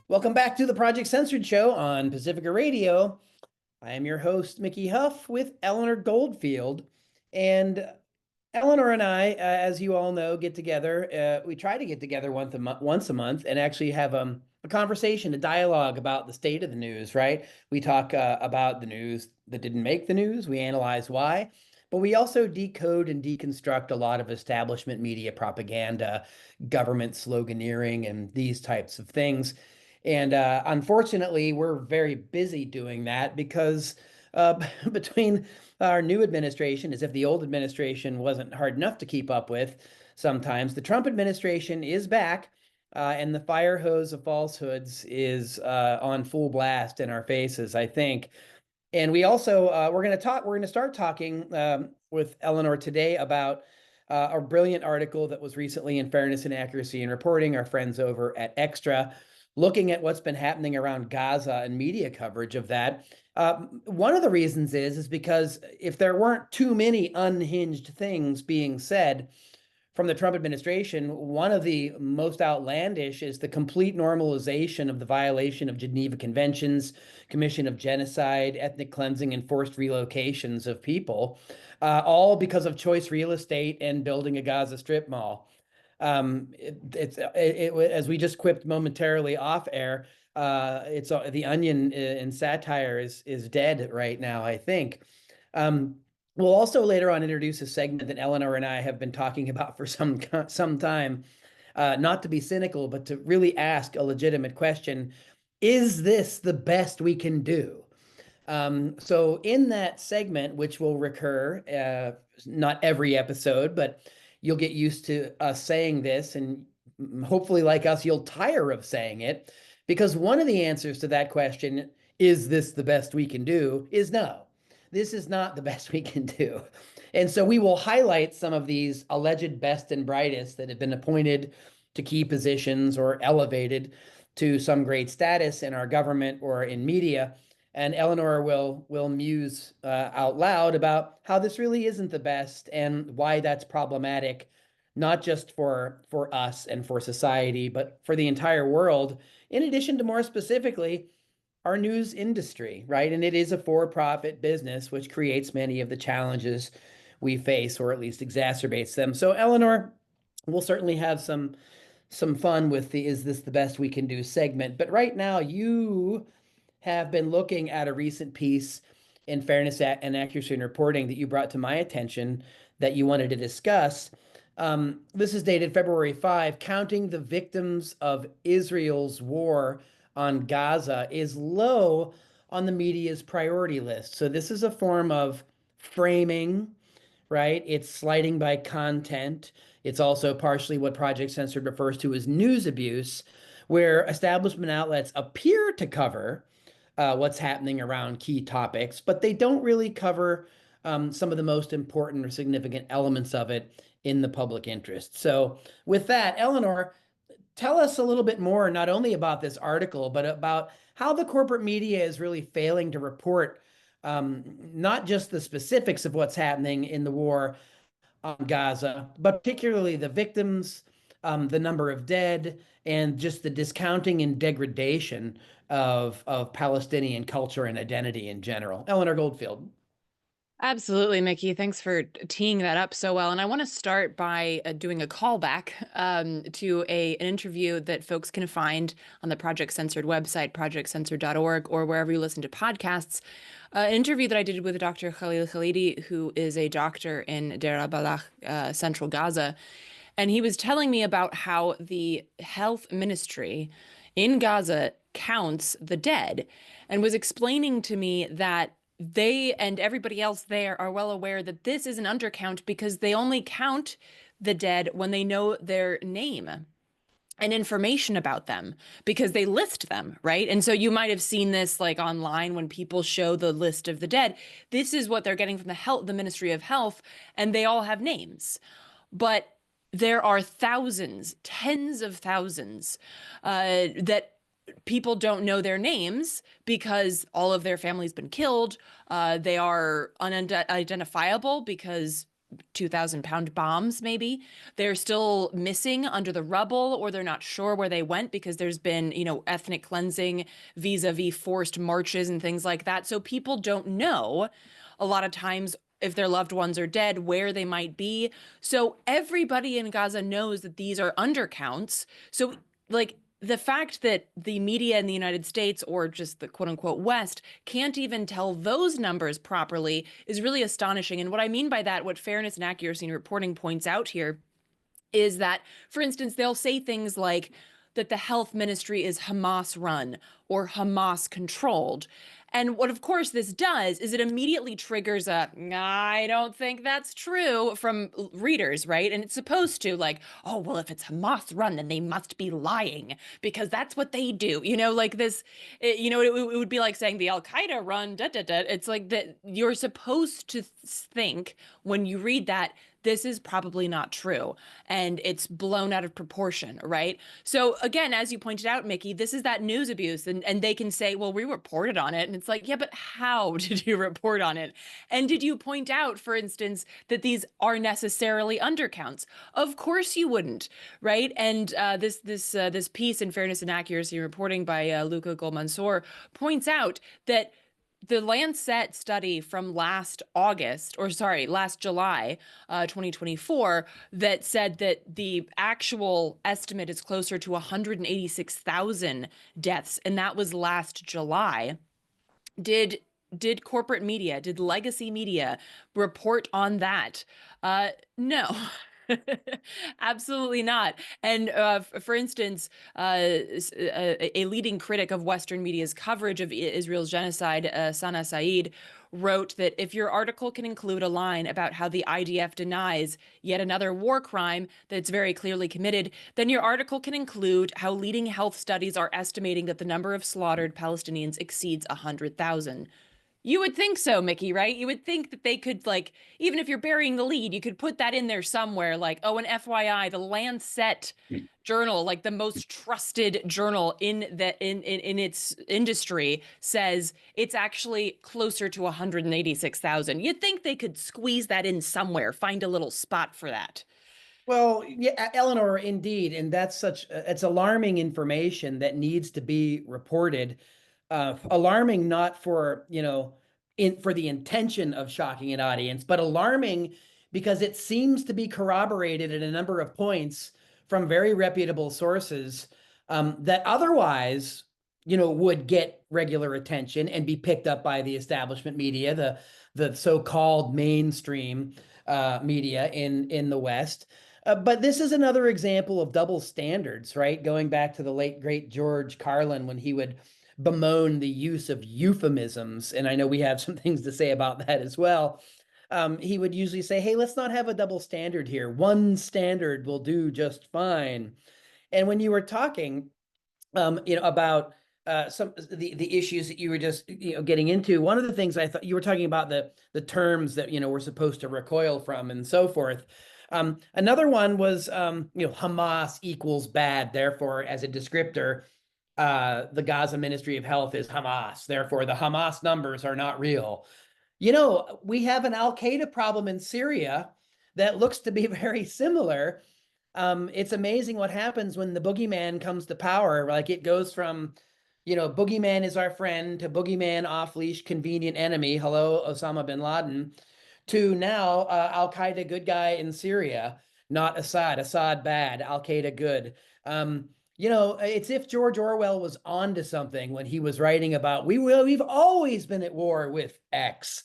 Welcome back to the Project Censored Show on Pacifica Radio. I am your host, Mickey Huff, with Eleanor Goldfield. And Eleanor and I, as you all know, get together. We try to get together once a month and actually have a conversation, a dialogue about the state of the news, right? We talk about the news that didn't make the news. We analyze why. But we also decode and deconstruct a lot of establishment media propaganda, government sloganeering, and these types of things. And unfortunately, we're very busy doing that because between our new administration, as if the old administration wasn't hard enough to keep up with sometimes, the Trump administration is back, and the fire hose of falsehoods is on full blast in our faces, I think. And we also we're going to start talking with Eleanor today about a brilliant article that was recently in Fairness and Accuracy in Reporting, our friends over at Extra, looking at what's been happening around Gaza and media coverage of that. One of the reasons is because if there weren't too many unhinged things being said from the Trump administration, one of the most outlandish is the complete normalization of the violation of Geneva Conventions, commission of genocide, ethnic cleansing, and forced relocations of people, all because of choice real estate and building a Gaza Strip mall. As we just quipped momentarily off air, it's the Onion in satire is dead right now, I think. We'll also later on introduce a segment that Eleanor and I have been talking about for some time, not to be cynical, but to really ask a legitimate question: is this the best we can do? So in that segment, which will recur, not every episode, but you'll get used to us saying this, and hopefully, like us, you'll tire of saying it, because one of the answers to that question, is this the best we can do, is no. This is not the best we can do. And so we will highlight some of these alleged best and brightest that have been appointed to key positions or elevated to some great status in our government or in media. And Eleanor will muse out loud about how this really isn't the best and why that's problematic, not just for us and for society, but for the entire world, in addition to, more specifically, our news industry, right? And it is a for-profit business, which creates many of the challenges we face, or at least exacerbates them. So, Eleanor, we'll certainly have some fun with the "Is This the Best We Can Do" segment. But right now, you have been looking at a recent piece in Fairness and Accuracy in Reporting that you brought to my attention that you wanted to discuss. This is dated February 5. Counting the victims of Israel's war on Gaza is low on the media's priority list. So this is a form of framing, right? It's sliding by content. It's also partially what Project Censored refers to as news abuse, where establishment outlets appear to cover what's happening around key topics, but they don't really cover some of the most important or significant elements of it in the public interest. So with that, Eleanor, tell us a little bit more, not only about this article, but about how the corporate media is really failing to report not just the specifics of what's happening in the war on Gaza, but particularly the victims, the number of dead, and just the discounting and degradation of Palestinian culture and identity in general. Eleanor Goldfield. Absolutely, Mickey. Thanks for teeing that up so well. And I want to start by doing a callback to an interview that folks can find on the Project Censored website, projectcensored.org, or wherever you listen to podcasts. An interview that I did with Dr. Khalil Khalidi, who is a doctor in Deir al-Balah, central Gaza. And he was telling me about how the health ministry in Gaza counts the dead, and was explaining to me that they and everybody else there are well aware that this is an undercount because they only count the dead when they know their name and information about them, because they list them, right? And so you might have seen this like online when people show the list of the dead. This is what they're getting from the Ministry of Health, and they all have names. But there are thousands, tens of thousands, that people don't know their names because all of their family's been killed. They are unidentifiable because 2,000-pound bombs, maybe. They're still missing under the rubble, or they're not sure where they went because there's been, ethnic cleansing vis-a-vis forced marches and things like that. So people don't know a lot of times if their loved ones are dead, where they might be. So everybody in Gaza knows that these are undercounts. So, like, the fact that the media in the United States, or just the quote unquote West, can't even tell those numbers properly is really astonishing. And what I mean by that, what fairness and accuracy in reporting points out here, is that, for instance, they'll say things like that the health ministry is Hamas run or Hamas controlled. And what, of course, this does is it immediately triggers a, I don't think that's true from readers, right? And it's supposed to, like, oh, well, if it's Hamas run, then they must be lying because that's what they do. Like this, it would be like saying the Al Qaeda run, da, da, da. It's like that you're supposed to think when you read that this is probably not true and it's blown out of proportion, right? So again, as you pointed out, Mickey, this is that news abuse, and they can say, well, we reported on it. And it's like, yeah, but how did you report on it? And did you point out, for instance, that these are necessarily undercounts? Of course you wouldn't, right? And this piece in Fairness and Accuracy Reporting by Luca Golmansor points out that the Lancet study from last July, 2024, that said that the actual estimate is closer to 186,000 deaths, and that was last July. Did corporate media, did legacy media report on that? No. Absolutely not. And for instance, a leading critic of Western media's coverage of Israel's genocide, Sana Saeed, wrote that if your article can include a line about how the IDF denies yet another war crime that's very clearly committed, then your article can include how leading health studies are estimating that the number of slaughtered Palestinians exceeds 100,000. You would think so, Mickey, right? You would think that they could, like, even if you're burying the lead, you could put that in there somewhere, like, oh, an FYI, the Lancet journal, like the most trusted journal in its industry, says it's actually closer to 186,000. You'd think they could squeeze that in somewhere, find a little spot for that. Well, yeah, Eleanor, indeed, and that's it's alarming information that needs to be reported. Alarming not for, for the intention of shocking an audience, but alarming because it seems to be corroborated at a number of points from very reputable sources that otherwise, would get regular attention and be picked up by the establishment media, the so-called mainstream media in the West. But this is another example of double standards, right? Going back to the late, great George Carlin, when he would bemoan the use of euphemisms. And I know we have some things to say about that as well. He would usually say, hey, let's not have a double standard here. One standard will do just fine. And when you were talking, about some the issues that you were just getting into, one of the things I thought you were talking about the terms that we're supposed to recoil from and so forth. Another one was Hamas equals bad, therefore as a descriptor the Gaza Ministry of Health is Hamas, therefore the Hamas numbers are not real. We have an Al-Qaeda problem in Syria that looks to be very similar. It's amazing what happens when the boogeyman comes to power. Like, it goes from, boogeyman is our friend, to boogeyman off-leash convenient enemy, hello, Osama bin Laden, to now Al-Qaeda good guy in Syria, not Assad bad, Al-Qaeda good. It's if George Orwell was onto something when he was writing about, we've always been at war with X.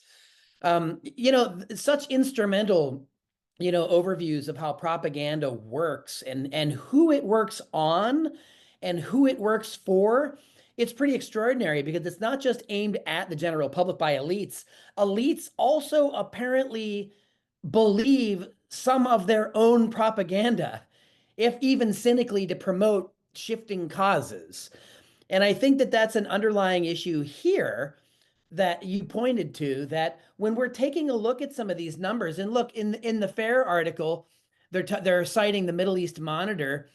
Such instrumental overviews of how propaganda works and who it works on and who it works for. It's pretty extraordinary because it's not just aimed at the general public by elites. Elites also apparently believe some of their own propaganda, if even cynically, to promote shifting causes. And I think that that's an underlying issue here that you pointed to, that when we're taking a look at some of these numbers, and look, in the FAIR article, they're citing the Middle East Monitor,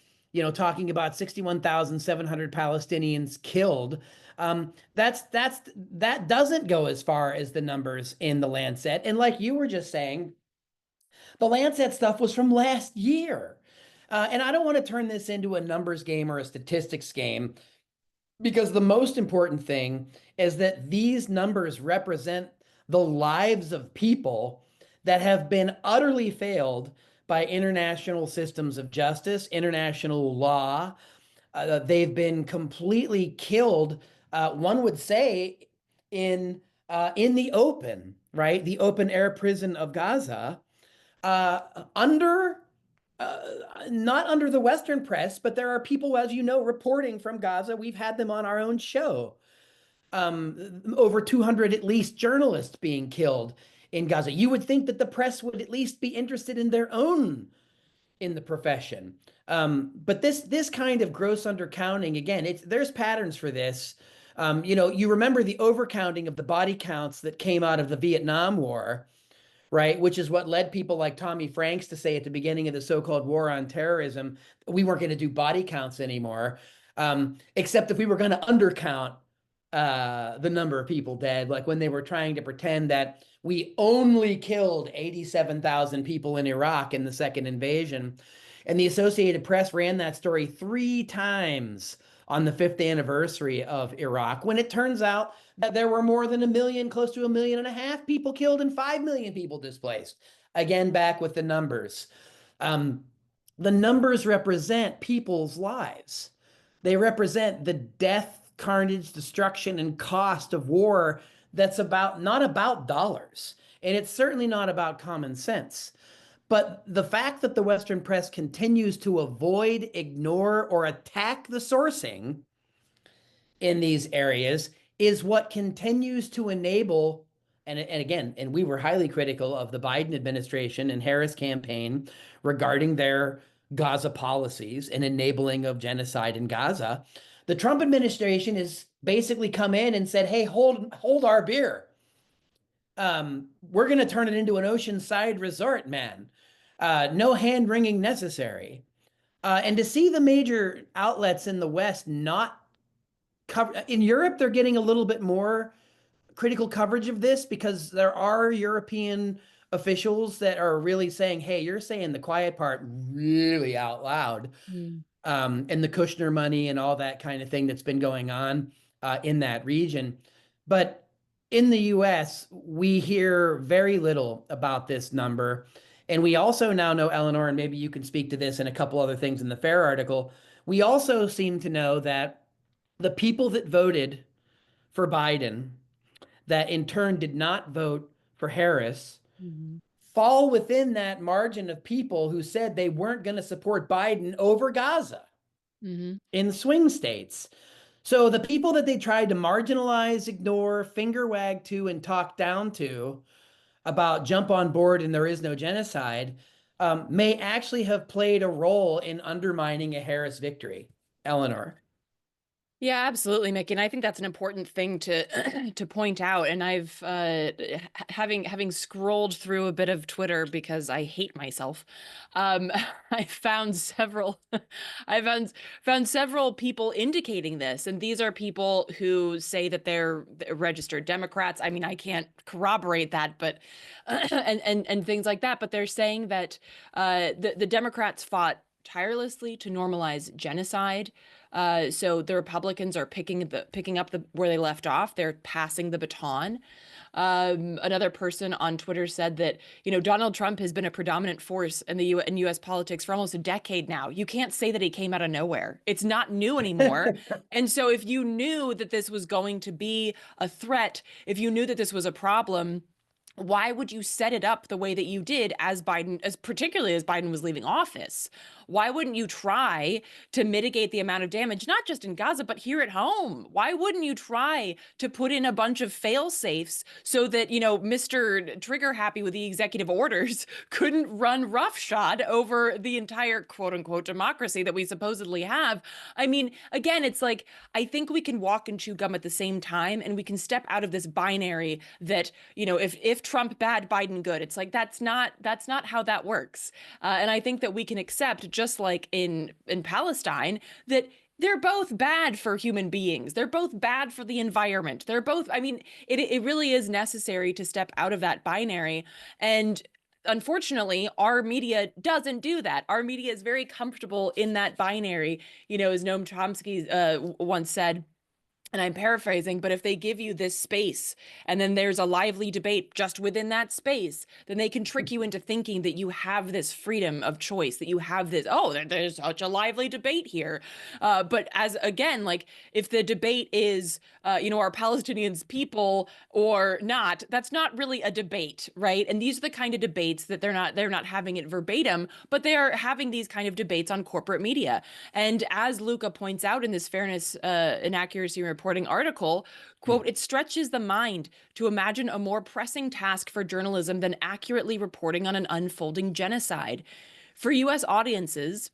talking about 61,700 Palestinians killed. That doesn't go as far as the numbers in the Lancet. And like you were just saying, The Lancet stuff was from last year. And I don't want to turn this into a numbers game or a statistics game, because the most important thing is that these numbers represent the lives of people that have been utterly failed by international systems of justice, international law. They've been completely killed, one would say, in the open, right? The open air prison of Gaza, uh, under uh, not under the Western press, but there are people, as you know, reporting from Gaza. We've had them on our own show. Over 200 at least journalists being killed in Gaza. You would think that the press would at least be interested in their own in the profession. But this kind of gross undercounting, again, there's patterns for this. You remember the overcounting of the body counts that came out of the Vietnam War, right? Which is what led people like Tommy Franks to say at the beginning of the so-called war on terrorism, we weren't going to do body counts anymore, except if we were going to undercount the number of people dead, like when they were trying to pretend that we only killed 87,000 people in Iraq in the second invasion. And the Associated Press ran that story 3 times on the 5th anniversary of Iraq, when it turns out that there were more than 1 million, close to 1.5 million people killed and 5 million people displaced. Again, back with the numbers. The numbers represent people's lives. They represent the death, carnage, destruction, and cost of war that's not about dollars. And it's certainly not about common sense. But the fact that the Western press continues to avoid, ignore, or attack the sourcing in these areas is what continues to enable, and again, and we were highly critical of the Biden administration and Harris campaign regarding their Gaza policies and enabling of genocide in Gaza. The Trump administration has basically come in and said, hey, hold our beer. We're going to turn it into an oceanside resort, man. No hand wringing necessary. And to see the major outlets in the West not cover, in Europe, they're getting a little bit more critical coverage of this because there are European officials that are really saying, hey, you're saying the quiet part really out loud. Mm. And the Kushner money and all that kind of thing that's been going on in that region. But in the US, we hear very little about this number. And we also now know, Eleanor, and maybe you can speak to this and a couple other things in the FAIR article, we also seem to know that the people that voted for Biden, that in turn did not vote for Harris, Mm-hmm. fall within that margin of people who said they weren't going to support Biden over Gaza Mm-hmm. in swing states. So the people that they tried to marginalize, ignore, finger wag to, and talk down to about jump on board and there is no genocide may actually have played a role in undermining a Harris victory. Eleanor. Yeah, absolutely, Mickey. And I think that's an important thing to to point out. And I've having scrolled through a bit of Twitter because I hate myself, I found several found several people indicating this. And these are people who say that they're registered Democrats. I mean, I can't corroborate that, but and things like that. But they're saying that the Democrats fought tirelessly to normalize genocide. So the Republicans are picking up where they left off. They're passing the baton. Another person on Twitter said that, Donald Trump has been a predominant force in in U.S. politics for almost a decade now. You can't say that he came out of nowhere. It's not new anymore. And so if you knew that this was going to be a threat, if you knew that this was a problem, why would you set it up the way that you did particularly as Biden was leaving office? Why wouldn't you try to mitigate the amount of damage, not just in Gaza, but here at home? Why wouldn't you try to put in a bunch of fail safes so that, Mr. Trigger Happy with the executive orders couldn't run roughshod over the entire quote unquote democracy that we supposedly have? I mean, again, it's like, I think we can walk and chew gum at the same time, and we can step out of this binary that, if Trump bad, Biden good. It's like, that's not how that works. And I think that we can accept, just like in Palestine, that they're both bad for human beings. They're both bad for the environment. They're both, I mean, it really is necessary to step out of that binary. And unfortunately, our media doesn't do that. Our media is very comfortable in that binary, as Noam Chomsky once said, and I'm paraphrasing, but if they give you this space and then there's a lively debate just within that space, then they can trick you into thinking that you have this freedom of choice, that you have this, oh, there's such a lively debate here. But as again, like if the debate is, are Palestinians people or not, that's not really a debate, right? And these are the kind of debates that they're not having it verbatim, but they are having these kind of debates on corporate media. And as Luca points out in this fairness and accuracy reporting article, quote, it stretches the mind to imagine a more pressing task for journalism than accurately reporting on an unfolding genocide. For US audiences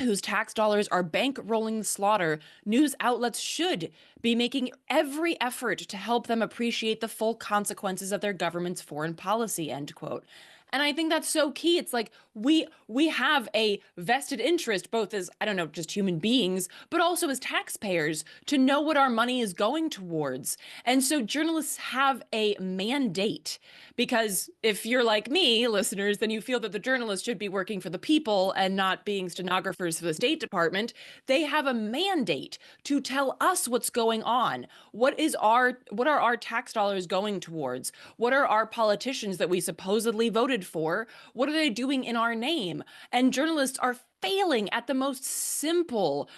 whose tax dollars are bankrolling the slaughter, news outlets should be making every effort to help them appreciate the full consequences of their government's foreign policy, end quote. And I think that's so key. It's like we have a vested interest, both as, I don't know, just human beings, but also as taxpayers, to know what our money is going towards. And so journalists have a mandate, because if you're like me, listeners, then you feel that the journalists should be working for the people and not being stenographers for the State Department. They have a mandate to tell us what's going on. What are our tax dollars going towards? What are our politicians that we supposedly voted for? What are they doing in our name? And journalists are failing at the most simple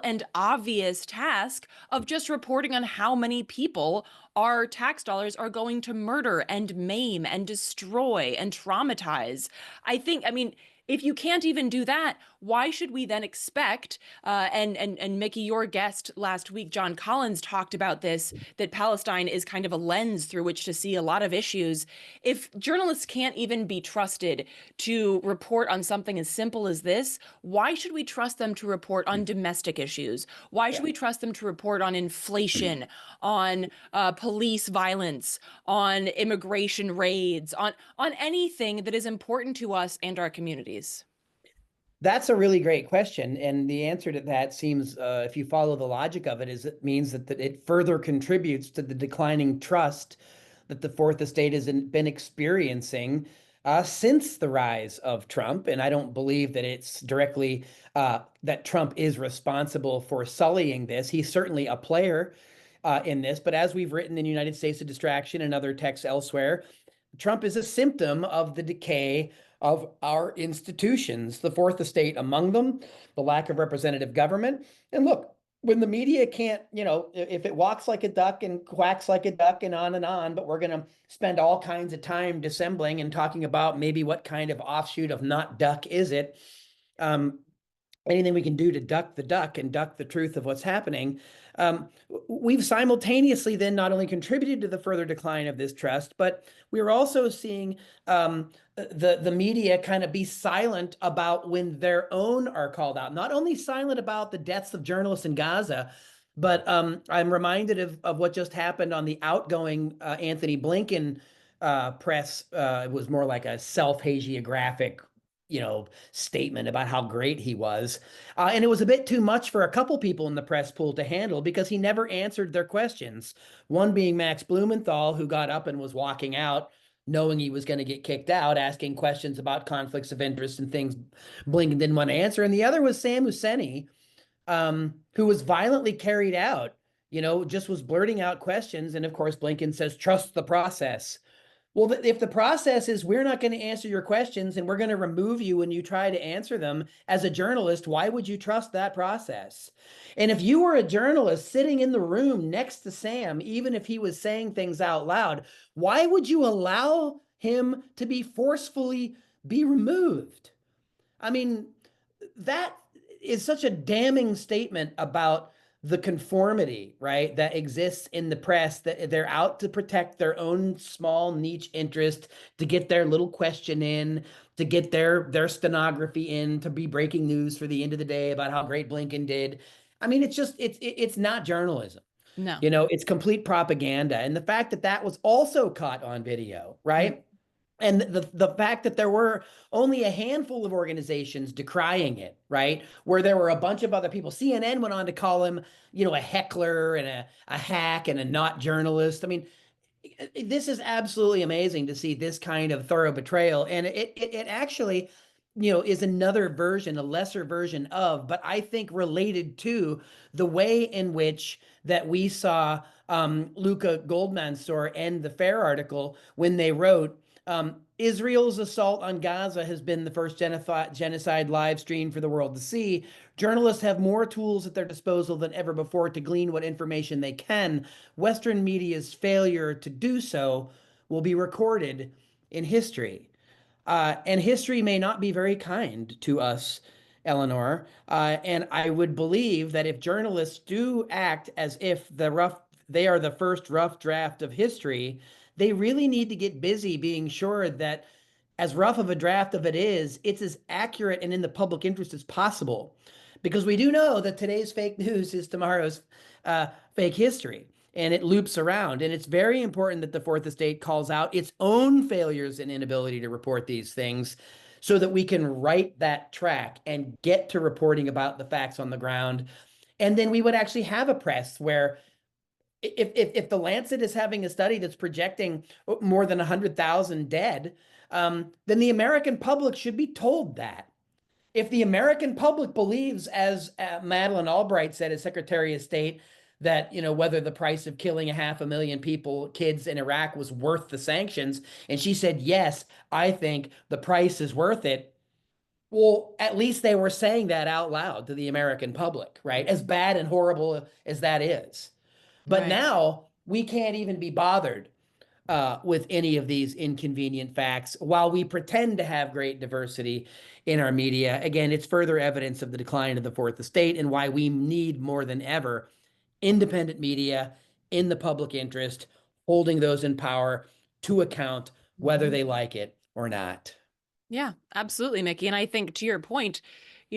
and obvious task of just reporting on how many people our tax dollars are going to murder and maim and destroy and traumatize. I mean, if you can't even do that, why should we then expect, and Mickey, your guest last week, John Collins, talked about this, that Palestine is kind of a lens through which to see a lot of issues. If journalists can't even be trusted to report on something as simple as this, why should we trust them to report on domestic issues? Why should we trust them to report on inflation, on police violence, on immigration raids, on anything that is important to us and our communities? That's a really great question. And the answer to that seems, if you follow the logic of it, is it means that it further contributes to the declining trust that the fourth estate has been experiencing since the rise of Trump. And I don't believe that it's directly that Trump is responsible for sullying this. He's certainly a player in this. But as we've written in United States of Distraction and other texts elsewhere, Trump is a symptom of the decay of our institutions, the fourth estate among them, the lack of representative government. And look, when the media can't, if it walks like a duck and quacks like a duck and on, but we're going to spend all kinds of time dissembling and talking about maybe what kind of offshoot of not duck is it. Anything we can do to duck the duck and duck the truth of what's happening. We've simultaneously then not only contributed to the further decline of this trust, but we're also seeing the media kind of be silent about when their own are called out. Not only silent about the deaths of journalists in Gaza, but I'm reminded of what just happened on the outgoing Anthony Blinken press. It was more like a self-hagiographic statement about how great he was. And it was a bit too much for a couple people in the press pool to handle because he never answered their questions. One being Max Blumenthal, who got up and was walking out knowing he was going to get kicked out, asking questions about conflicts of interest and things Blinken didn't want to answer. And the other was Sam Husseini, who was violently carried out, just was blurting out questions. And of course, Blinken says, trust the process. Well, if the process is we're not going to answer your questions and we're going to remove you when you try to answer them as a journalist, why would you trust that process? And if you were a journalist sitting in the room next to Sam, even if he was saying things out loud, why would you allow him to be forcefully be removed? I mean, that is such a damning statement about the conformity, right, that exists in the press, that they're out to protect their own small niche interest, to get their little question in, to get their stenography in, to be breaking news for the end of the day about how great Blinken did. I mean, it's not journalism. No. It's complete propaganda. And the fact that that was also caught on video, right? And the fact that there were only a handful of organizations decrying it, right? Where there were a bunch of other people. CNN went on to call him, a heckler and a hack and a not journalist. I mean, This is absolutely amazing to see this kind of thorough betrayal. And it actually, is another version, a lesser version of, but I think related to the way in which that we saw Luca Goldmansour end the Fair article when they wrote, Israel's assault on Gaza has been the first genocide live stream for the world to see. Journalists have more tools at their disposal than ever before to glean what information they can. Western media's failure to do so will be recorded in history. And history may not be very kind to us, Eleanor. And I would believe that if journalists do act as if they are the first rough draft of history, they really need to get busy being sure that as rough of a draft of it is, it's as accurate and in the public interest as possible. Because we do know that today's fake news is tomorrow's fake history, and it loops around. And it's very important that the fourth estate calls out its own failures and inability to report these things so that we can right that track and get to reporting about the facts on the ground. And then we would actually have a press where if the Lancet is having a study that's projecting more than 100,000 dead, then the American public should be told that. If the American public believes, as Madeleine Albright said as Secretary of State, that whether the price of killing 500,000 people, kids in Iraq, was worth the sanctions, and she said, yes, I think the price is worth it. Well, at least they were saying that out loud to the American public, right? As bad and horrible as that is. But Right. now we can't even be bothered with any of these inconvenient facts while we pretend to have great diversity in our media. Again, it's further evidence of the decline of the fourth estate and why we need more than ever independent media in the public interest, holding those in power to account, whether Mhm. they like it or not. Yeah, absolutely, Mickey. And I think to your point,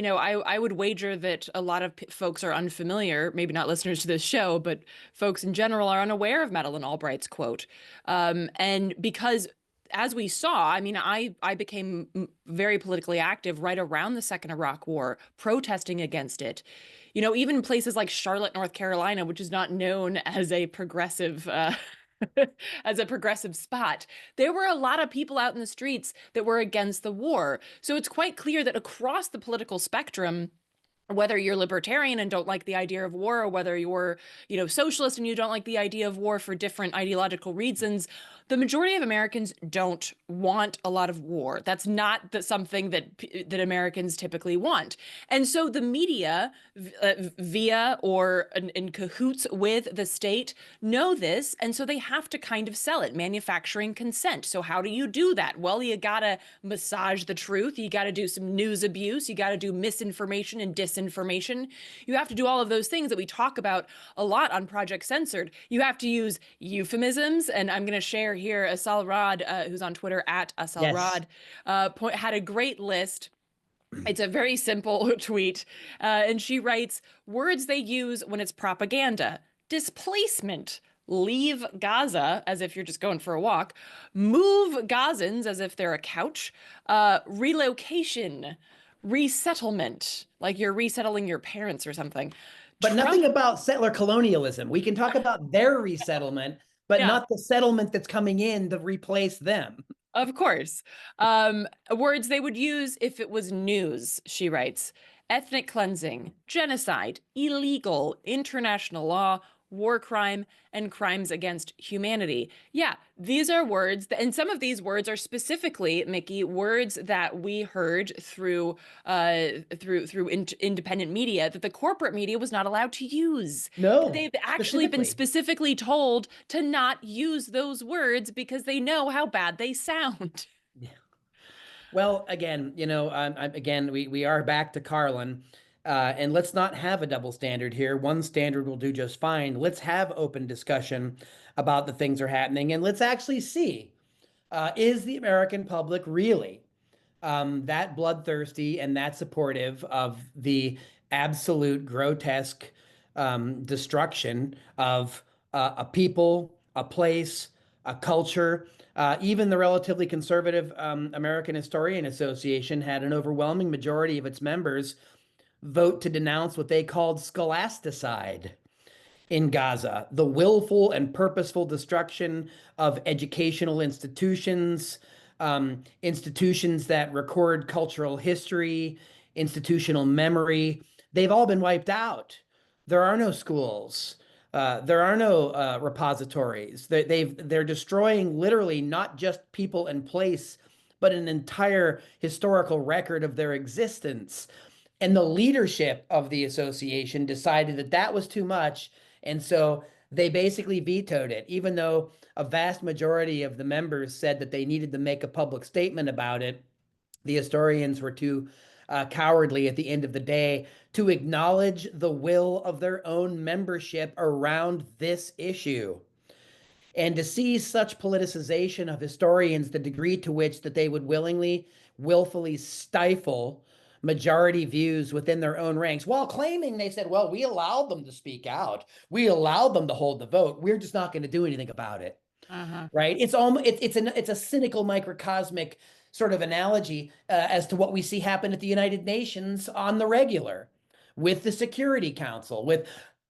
I would wager that a lot of folks are unfamiliar, maybe not listeners to this show, but folks in general are unaware of Madeleine Albright's quote. And because as we saw, I mean, I became very politically active right around the Second Iraq War, protesting against it. Even places like Charlotte, North Carolina, which is not known as a progressive as a progressive spot. There were a lot of people out in the streets that were against the war. So it's quite clear that across the political spectrum, whether you're libertarian and don't like the idea of war, or whether you're, socialist and you don't like the idea of war for different ideological reasons, the majority of Americans don't want a lot of war. That's not something that Americans typically want. And so the media, via or in cahoots with the state, know this, and so they have to kind of sell it, manufacturing consent. So how do you do that? Well, you gotta massage the truth. You gotta do some news abuse. You gotta do misinformation and disinformation. You have to do all of those things that we talk about a lot on Project Censored. You have to use euphemisms, and I'm gonna share here Asal Rod, who's on Twitter at Asal Yes. Rod, had a great list. It's a very simple tweet. And she writes words they use when it's propaganda: displacement, leave Gaza, as if you're just going for a walk, move Gazans, as if they're a couch, relocation, resettlement, like you're resettling your parents or something. But nothing Trump, about settler colonialism. We can talk about their resettlement, but yeah. not the settlement that's coming in to replace them. Of course. Words they would use if it was news, she writes: ethnic cleansing, genocide, illegal, international law, war crime, and crimes against humanity. Yeah, these are words, and some of these words are specifically, Mickey, words that we heard through independent media that the corporate media was not allowed to use. That No, they've actually been specifically. specifically told to not use those words because they know how bad they sound. Well, again, again, we are back to Carlin, and let's not have a double standard here. One standard will do just fine. Let's have open discussion about the things that are happening, and let's actually see, is the American public really that bloodthirsty and that supportive of the absolute grotesque destruction of a people, a place, a culture. Even the relatively conservative American Historian Association had an overwhelming majority of its members vote to denounce what they called scholasticide. in Gaza, the willful and purposeful destruction of educational institutions, institutions that record cultural history, institutional memory. They've all been wiped out. There are no schools. There are no repositories. They're destroying literally not just people and place, but an entire historical record of their existence. And the leadership of the association decided that that was too much. And so they basically vetoed it, even though a vast majority of the members said that they needed to make a public statement about it. The historians were too cowardly at the end of the day to acknowledge the will of their own membership around this issue. And to see such politicization of historians, the degree to which that they would willfully stifle majority views within their own ranks while claiming they said, well, we allowed them to speak out. We allowed them to hold the vote. We're just not going to do anything about it. Right? It's almost it's a cynical microcosmic sort of analogy as to what we see happen at the United Nations on the regular with the Security Council, with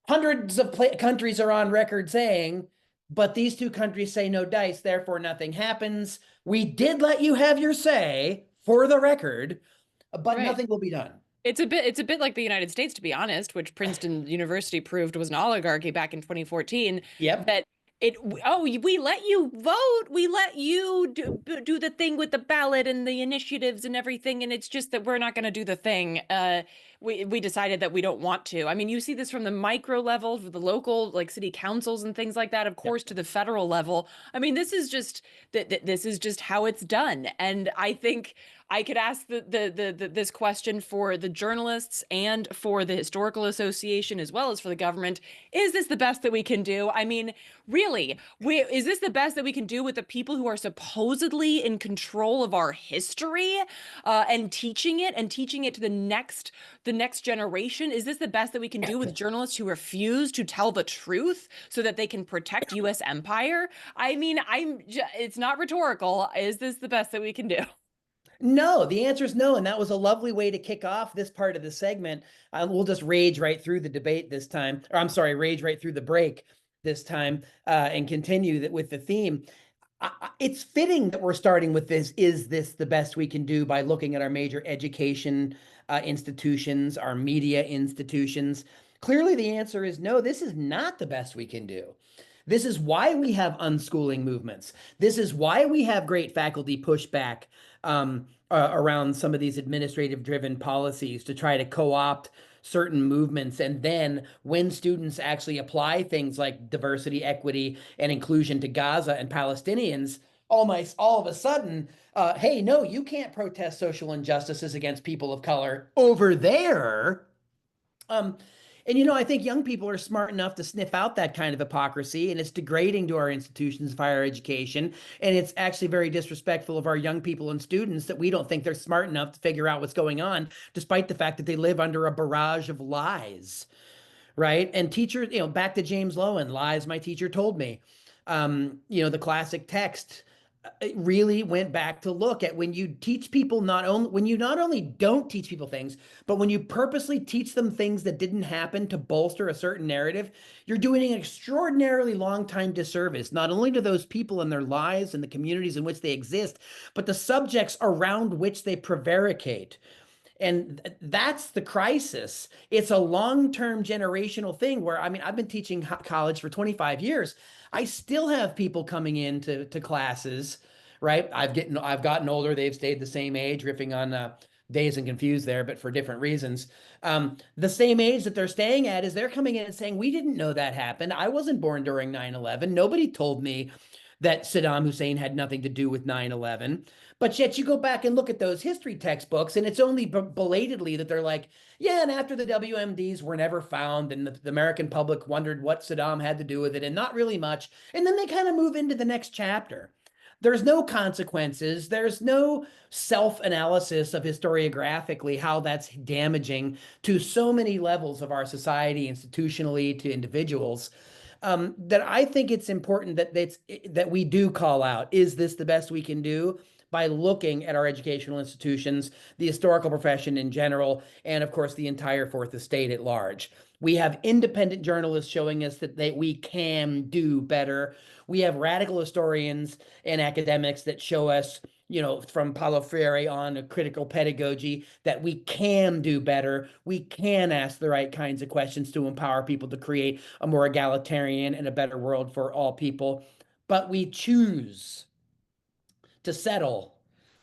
hundreds of countries are on record saying, but these two countries say no dice, therefore nothing happens. We did let you have your say for the record, but nothing will be done. It's a bit like the United States, to be honest, which Princeton University proved was an oligarchy back in 2014. Yep. That we let you vote, we let you do the thing with the ballot and the initiatives and everything, and it's just that we're not going to do the thing. We decided that we don't want to. I mean, you see this from the micro level, the local, like city councils and things like that, of course, to the federal level. I mean, this is just this is just how it's done. And I think I could ask this question for the journalists and for the Historical Association, as well as for the government. Is this the best that we can do? I mean, really, is this the best that we can do with the people who are supposedly in control of our history and teaching it to the next generation? Is this the best that we can do with journalists who refuse to tell the truth so that they can protect U.S. empire? I mean, it's not rhetorical. Is this the best that we can do? No, the answer is no. And that was a lovely way to kick off this part of the segment. We'll just rage right through the debate this time, or I'm sorry, rage right through the break this time and continue with the theme. It's fitting that we're starting with this. Is this the best we can do by looking at our major education institutions, our media institutions? Clearly, the answer is no, this is not the best we can do. This is why we have unschooling movements. This is why we have great faculty pushback around some of these administrative-driven policies to try to co-opt certain movements. And then when students actually apply things like diversity, equity, and inclusion to Gaza and Palestinians, all of a sudden, hey, no, you can't protest social injustices against people of color over there. And, I think young people are smart enough to sniff out that kind of hypocrisy, and it's degrading to our institutions of higher education. And it's actually very disrespectful of our young people and students that we don't think they're smart enough to figure out what's going on, despite the fact that they live under a barrage of lies, right? And teachers, back to James Lowen, lies my teacher told me. The classic text really went back to look at when you teach people not only don't teach people things, but when you purposely teach them things that didn't happen to bolster a certain narrative, you're doing an extraordinarily long time disservice, not only to those people and their lives and the communities in which they exist, but the subjects around which they prevaricate. And that's the crisis. It's a long-term generational thing where, I mean, I've been teaching college for 25 years. I still have people coming into classes, right? I've gotten older. They've stayed the same age, riffing on Dazed and Confused there, but for different reasons. The same age that they're staying at is they're coming in and saying, we didn't know that happened. I wasn't born during 9/11. Nobody told me that Saddam Hussein had nothing to do with 9/11. But yet you go back and look at those history textbooks, and it's only belatedly that they're like, yeah, and after the WMDs were never found, and the American public wondered what Saddam had to do with it, and not really much. And then they kind of move into the next chapter. There's no consequences. There's no self-analysis of historiographically how that's damaging to so many levels of our society, institutionally, to individuals. That I think it's important that we do call out, is this the best we can do? By looking at our educational institutions, the historical profession in general, and of course, the entire Fourth Estate at large. We have independent journalists showing us that we can do better. We have radical historians and academics that show us, from Paulo Freire on a critical pedagogy, that we can do better. We can ask the right kinds of questions to empower people to create a more egalitarian and a better world for all people. But we choose to settle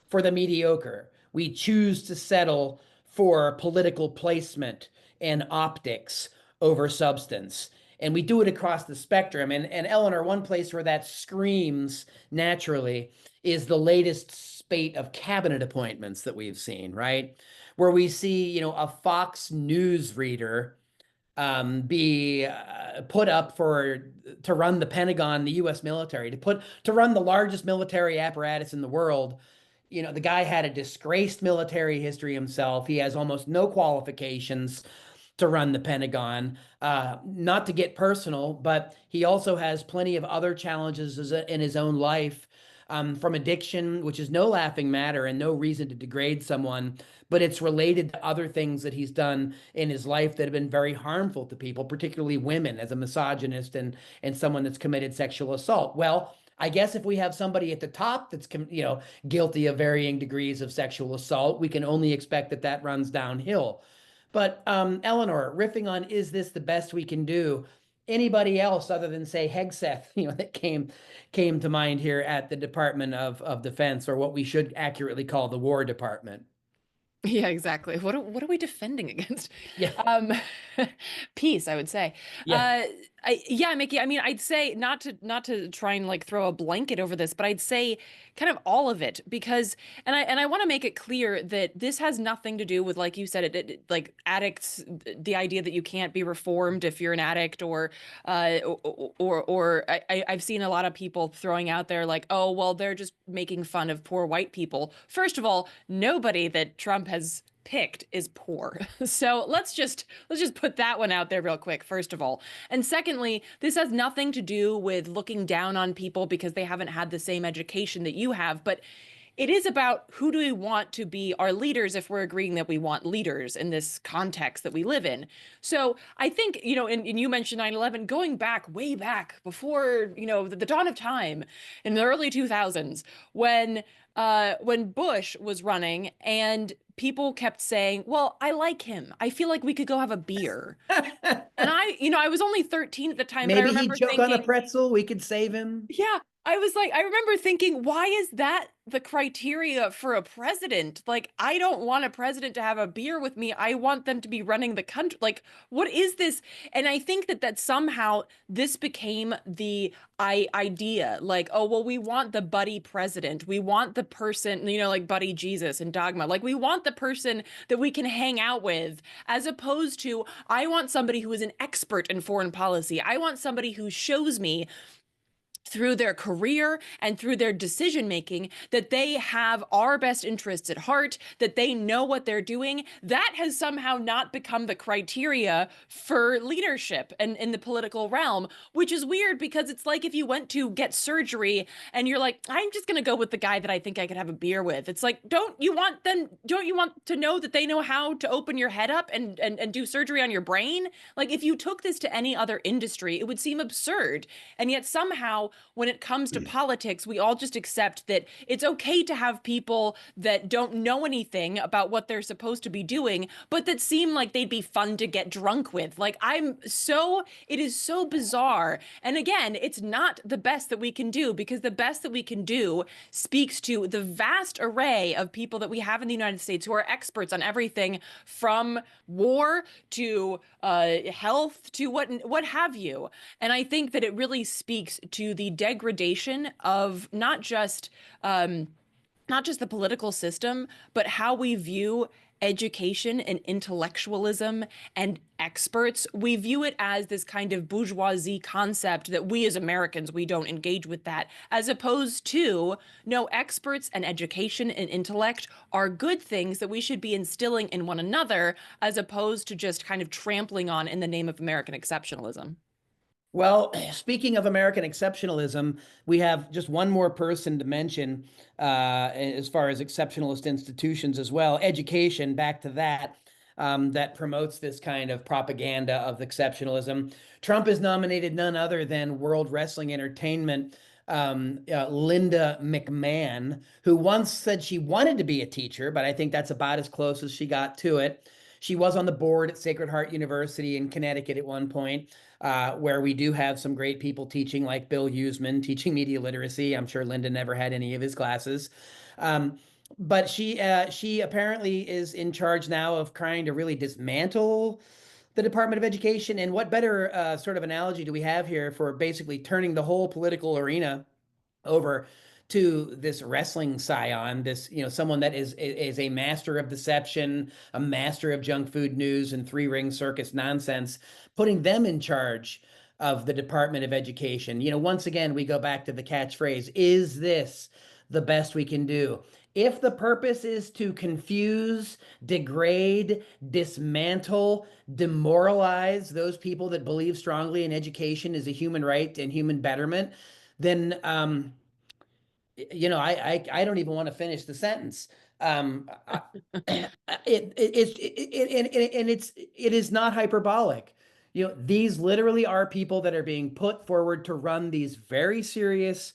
for the mediocre. We choose to settle for political placement and optics over substance. And we do it across the spectrum. And Eleanor, one place where that screams naturally is the latest spate of cabinet appointments that we've seen, right? Where we see, a Fox News reader be put up to run the Pentagon, the U.S. military, to run the largest military apparatus in the world. The guy had a disgraced military history himself. He has almost no qualifications to run the Pentagon. Not to get personal, but he also has plenty of other challenges in his own life, from addiction, which is no laughing matter and no reason to degrade someone, but it's related to other things that he's done in his life that have been very harmful to people, particularly women, as a misogynist and someone that's committed sexual assault. Well, I guess if we have somebody at the top that's guilty of varying degrees of sexual assault, we can only expect that runs downhill. But Eleanor, riffing on, is this the best we can do? Anybody else other than, say, Hegseth, that came to mind here at the Department of Defense, or what we should accurately call the War Department? Yeah, exactly. What are we defending against? Yeah, Um, peace, I would say. yeah. Yeah, Mickey. I mean, I'd say not to try and like throw a blanket over this, but I'd say kind of all of it, because I want to make it clear that this has nothing to do with, like you said, like addicts, the idea that you can't be reformed if you're an addict, or I've seen a lot of people throwing out there like, oh, well, they're just making fun of poor white people. First of all, nobody that Trump has picked is poor. So let's just put that one out there real quick, first of all. And secondly, this has nothing to do with looking down on people because they haven't had the same education that you have, but it is about who do we want to be our leaders if we're agreeing that we want leaders in this context that we live in. So I think, and you mentioned 9/11, going back, way back before, the dawn of time in the early 2000s, when Bush was running and people kept saying, well, I like him. I feel like we could go have a beer. And I was only 13 at the time, but I Maybe he'd remember choke on a thinking, pretzel. We could save him. yeah, I was like, I remember thinking, why is that the criteria for a president? Like, I don't want a president to have a beer with me. I want them to be running the country. Like, what is this? And I think that somehow this became the idea, like, oh, well, we want the buddy president. We want the person, like buddy Jesus and Dogma. Like, we want the person that we can hang out with, as opposed to, I want somebody who is an expert in foreign policy. I want somebody who shows me through their career and through their decision making that they have our best interests at heart, that they know what they're doing. That has somehow not become the criteria for leadership and in the political realm, which is weird, because it's like if you went to get surgery and you're like, I'm just going to go with the guy that I think I could have a beer with. It's like, don't you want to know that they know how to open your head up and do surgery on your brain? Like, if you took this to any other industry, it would seem absurd. And yet somehow when it comes to politics, we all just accept that it's okay to have people that don't know anything about what they're supposed to be doing, but that seem like they'd be fun to get drunk with. Like, it is so bizarre. And again, it's not the best that we can do, because the best that we can do speaks to the vast array of people that we have in the United States who are experts on everything from war to health to what have you. And I think that it really speaks to the degradation of not just the political system, but how we view education and intellectualism and experts. We view it as this kind of bourgeoisie concept that we as Americans, we don't engage with that, as opposed to, no, experts and education and intellect are good things that we should be instilling in one another, as opposed to just kind of trampling on in the name of American exceptionalism. Well, speaking of American exceptionalism, we have just one more person to mention as far as exceptionalist institutions as well. Education, back to that. that promotes this kind of propaganda of exceptionalism. Trump has nominated none other than World Wrestling Entertainment Linda McMahon, who once said she wanted to be a teacher, but I think that's about as close as she got to it. She was on the board at Sacred Heart University in Connecticut at one point, where we do have some great people teaching, like Bill Huseman, teaching media literacy. I'm sure Linda never had any of his classes. But she apparently is in charge now of trying to really dismantle the Department of Education. And what better sort of analogy do we have here for basically turning the whole political arena over to this wrestling scion, this, someone that is a master of deception, a master of junk food news and three-ring circus nonsense, putting them in charge of the Department of Education. Once again, we go back to the catchphrase, is this the best we can do? If the purpose is to confuse, degrade, dismantle, demoralize those people that believe strongly in education as a human right and human betterment, then I don't even want to finish the sentence. It is not hyperbolic. These literally are people that are being put forward to run these very serious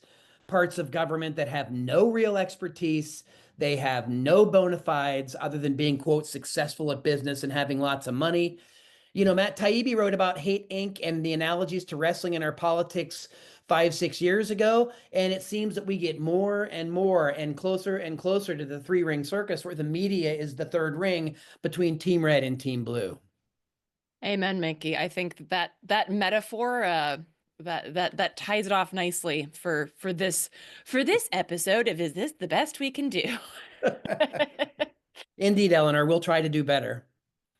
parts of government that have no real expertise. They have no bona fides other than being, quote, successful at business and having lots of money. Matt Taibbi wrote about Hate Inc. and the analogies to wrestling in our politics 5, 6 years ago. And it seems that we get more and more and closer to the three-ring circus where the media is the third ring between Team Red and Team Blue. Amen, Mickey. I think that metaphor that ties it off nicely for this episode of Is This the Best We Can Do? Indeed, Eleanor, we'll try to do better.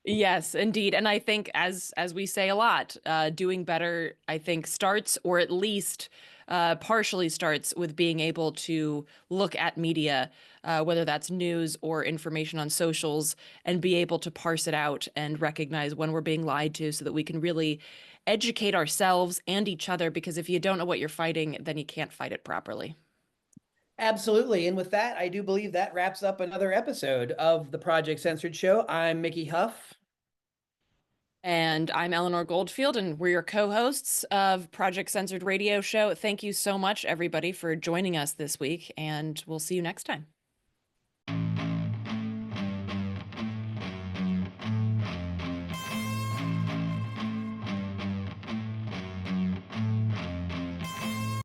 Yes, indeed. And I think as we say a lot, doing better, I think, starts, or at least partially starts, with being able to look at media, whether that's news or information on socials, and be able to parse it out and recognize when we're being lied to so that we can really educate ourselves and each other. Because if you don't know what you're fighting, then you can't fight it properly. Absolutely. And with that, I do believe that wraps up another episode of the Project Censored Show. I'm Mickey Huff. And I'm Eleanor Goldfield, and we're your co-hosts of Project Censored Radio Show. Thank you so much, everybody, for joining us this week, and we'll see you next time.